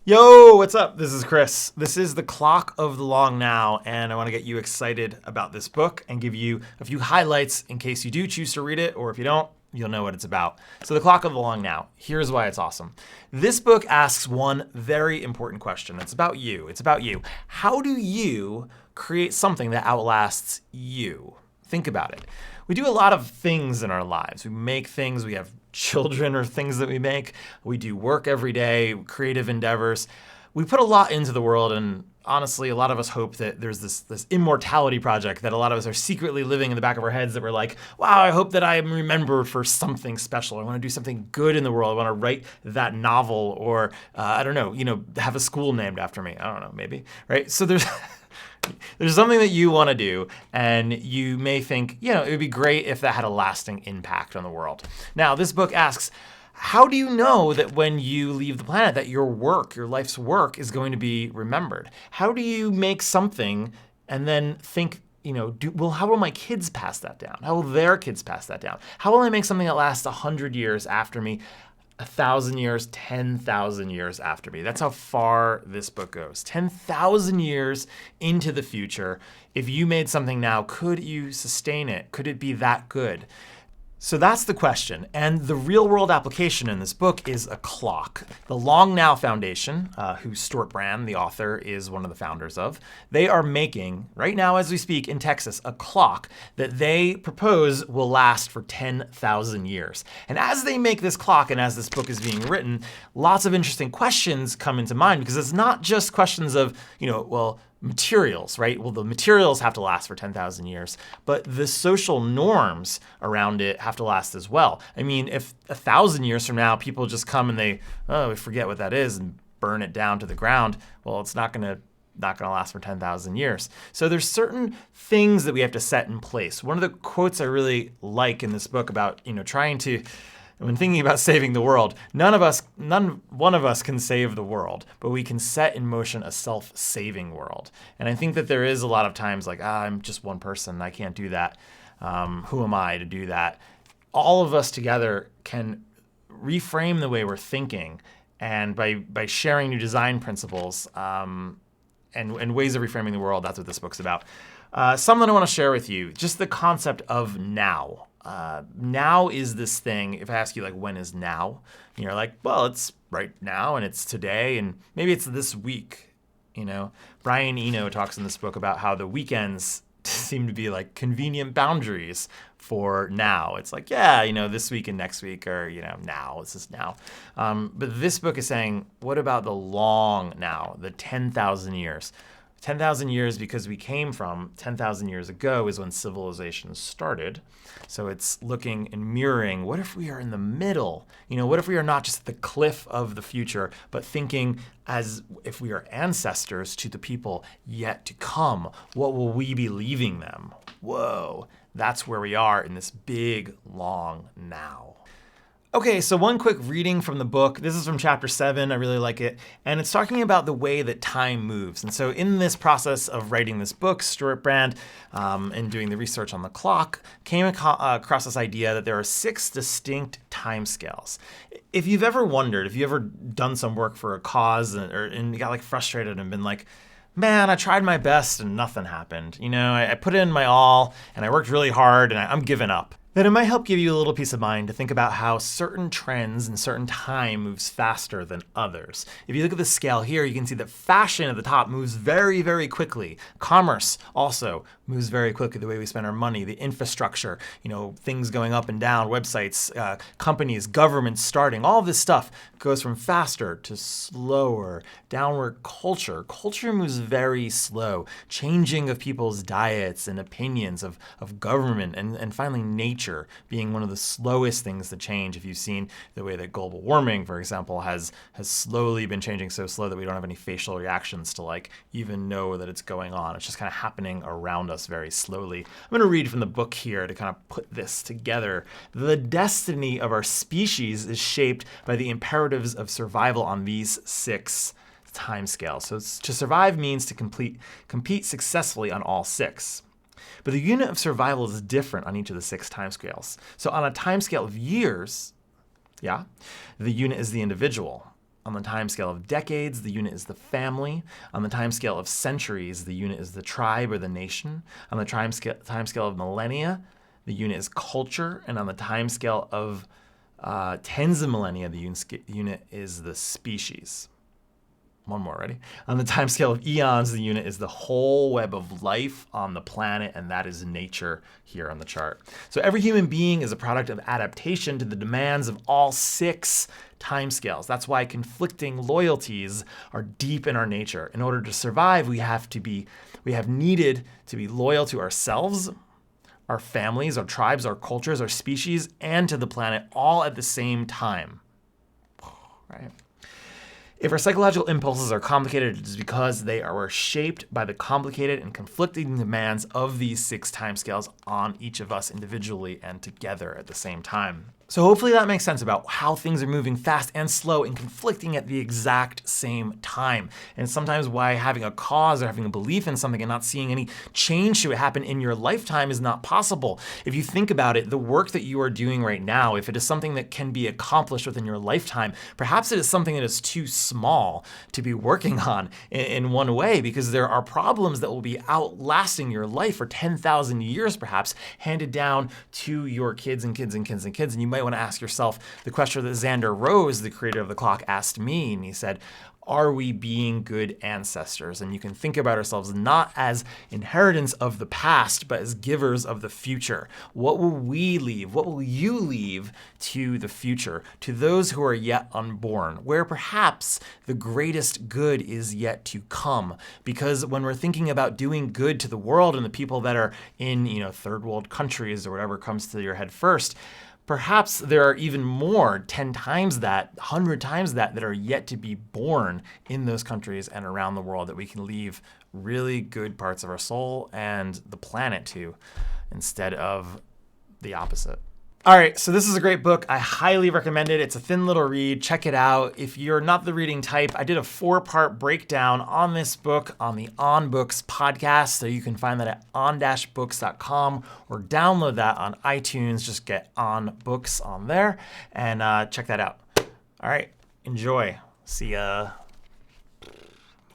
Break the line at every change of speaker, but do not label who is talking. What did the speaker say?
Yo, what's up? This is Chris. This is The Clock of the Long Now, and I want to get you excited about this book and give you a few highlights in case you do choose to read it, or if you don't, you'll know what it's about. So The Clock of the Long Now, here's why it's awesome. This book asks one very important question. It's about you. It's about you. How do you create something that outlasts you? Think about it. We do a lot of things in our lives. We make things, we have children or things that we make. We do work every day, creative endeavors. We put a lot into the world, and honestly, a lot of us hope that there's this immortality project that a lot of us are secretly living in the back of our heads, that we're like, wow, I hope that I am remembered for something special. I want to do something good in the world. I want to write that novel, or I don't know, have a school named after me. I don't know, maybe, right? So there's something that you want to do, and you may think, it would be great if that had a lasting impact on the world. Now, this book asks, how do you know that when you leave the planet that your work, your life's work, is going to be remembered? How do you make something and then think, how will my kids pass that down? How will their kids pass that down? How will I make something that lasts 100 years after me? 1,000 years, 10,000 years after me. That's how far this book goes. 10,000 years into the future. If you made something now, could you sustain it? Could it be that good? So that's the question. And the real world application in this book is a clock. The Long Now Foundation, who Stewart Brand, the author, is one of the founders of, they are making, right now as we speak in Texas, a clock that they propose will last for 10,000 years. And as they make this clock and as this book is being written, lots of interesting questions come into mind, because it's not just questions of, materials, right? Well, the materials have to last for 10,000 years, but the social norms around it have to last as well. I mean, if 1,000 years from now, people just come and we forget what that is and burn it down to the ground, well, it's not going to last for 10,000 years. So there's certain things that we have to set in place. One of the quotes I really like in this book about, when thinking about saving the world, one of us can save the world, but we can set in motion a self-saving world. And I think that there is a lot of times like, I'm just one person, I can't do that. Who am I to do that? All of us together can reframe the way we're thinking, and by sharing new design principles and ways of reframing the world, that's what this book's about. Something I want to share with you, just the concept of now. Now is this thing. If I ask you, when is now? And you're like, well, it's right now, and it's today, and maybe it's this week. Brian Eno talks in this book about how the weekends seem to be like convenient boundaries for now. It's like, this week and next week are, now. It's just now. But this book is saying, what about the long now, the 10,000 years? 10,000 years, because we came from 10,000 years ago is when civilization started. So it's looking and mirroring, what if we are in the middle? What if we are not just at the cliff of the future, but thinking as if we are ancestors to the people yet to come? What will we be leaving them? Whoa, that's where we are in this big, long now. Okay, so one quick reading from the book. This is from chapter 7. I really like it. And it's talking about the way that time moves. And so in this process of writing this book, Stewart Brand, and doing the research on the clock, came across this idea that there are 6 distinct timescales. If you've ever wondered, if you've ever done some work for a cause and you got frustrated and been like, man, I tried my best and nothing happened. I put in my all and I worked really hard and I'm giving up. Then it might help give you a little peace of mind to think about how certain trends and certain time moves faster than others. If you look at the scale here, you can see that fashion at the top moves very, very quickly. Commerce also moves very quickly, the way we spend our money, the infrastructure, things going up and down, websites, companies, governments starting, all of this stuff goes from faster to slower. Downward culture. Culture moves very slow. Changing of people's diets and opinions of government, and finally nature being one of the slowest things to change. If you've seen the way that global warming, for example, has slowly been changing so slow that we don't have any facial reactions to even know that it's going on. It's just kind of happening around us very slowly. I'm going to read from the book here to kind of put this together. The destiny of our species is shaped by the imperatives of survival on these 6 timescales. So to survive means to compete successfully on all 6. But the unit of survival is different on each of the 6 timescales. So on a timescale of years, the unit is the individual. On the timescale of decades, the unit is the family. On the timescale of centuries, the unit is the tribe or the nation. On the timescale of millennia, the unit is culture. And on the timescale of tens of millennia, the unit is the species. One more, ready? On the timescale of eons, the unit is the whole web of life on the planet, and that is nature here on the chart. So every human being is a product of adaptation to the demands of all 6 timescales. That's why conflicting loyalties are deep in our nature. In order to survive, we have needed to be loyal to ourselves, our families, our tribes, our cultures, our species, and to the planet all at the same time. Right? If our psychological impulses are complicated, it is because they are shaped by the complicated and conflicting demands of these 6 timescales on each of us individually and together at the same time. So hopefully that makes sense about how things are moving fast and slow and conflicting at the exact same time. And sometimes why having a cause or having a belief in something and not seeing any change to it happen in your lifetime is not possible. If you think about it, the work that you are doing right now, if it is something that can be accomplished within your lifetime, perhaps it is something that is too small to be working on in one way, because there are problems that will be outlasting your life for 10,000 years perhaps, handed down to your kids and kids and kids and kids. And you might want to ask yourself the question that Xander Rose, the creator of the clock, asked me, and he said, are we being good ancestors? And you can think about ourselves not as inheritance of the past, but as givers of the future. What will we leave? What will you leave to the future, to those who are yet unborn, where perhaps the greatest good is yet to come? Because when we're thinking about doing good to the world and the people that are in, third world countries or whatever comes to your head first, perhaps there are even more, 10 times that, 100 times that are yet to be born in those countries and around the world that we can leave really good parts of our soul and the planet to, instead of the opposite. All right, so this is a great book. I highly recommend it. It's a thin little read. Check it out. If you're not the reading type, I did a 4-part breakdown on this book on the On Books podcast, so you can find that at on-books.com or download that on iTunes. Just get On Books on there and check that out. All right, enjoy. See ya.